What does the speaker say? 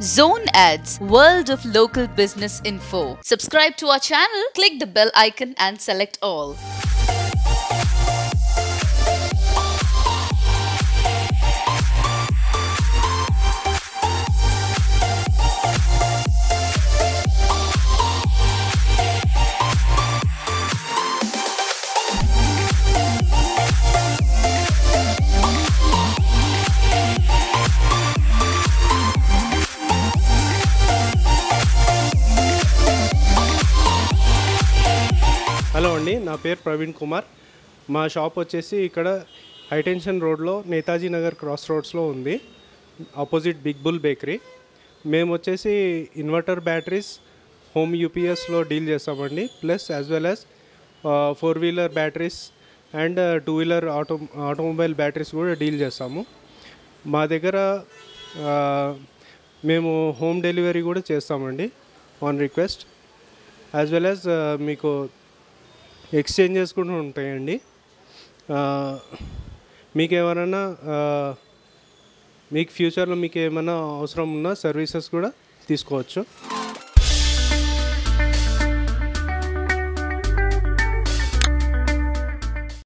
Zone Ads, World of Local Business Info. Subscribe to our channel, click the bell icon and select all. Hello అండి, నా పేరు ప్రవీణ్ కుమార్. మా shop వచ్చేసి ఇక్కడ high tension రోడ్లో నేతాజీ నగర్ క్రాస్ రోడ్స్లో ఉంది, ఆపోజిట్ బిగ్ బుల్ బేకరీ. మేము వచ్చేసి ఇన్వర్టర్ బ్యాటరీస్, హోమ్ యూపీఎస్లో డీల్ చేస్తామండి. Plus as well as four wheeler batteries and two wheeler automobile batteries కూడా డీల్ చేస్తాము. మా దగ్గర మేము హోమ్ డెలివరీ కూడా చేస్తామండి on request. As well as మీకు ఎక్స్చేంజెస్ కూడా ఉంటాయండి. మీకు ఎవరైనా మీకు ఫ్యూచర్లో మీకు ఏమైనా అవసరం ఉన్న సర్వీసెస్ కూడా తీసుకోవచ్చు.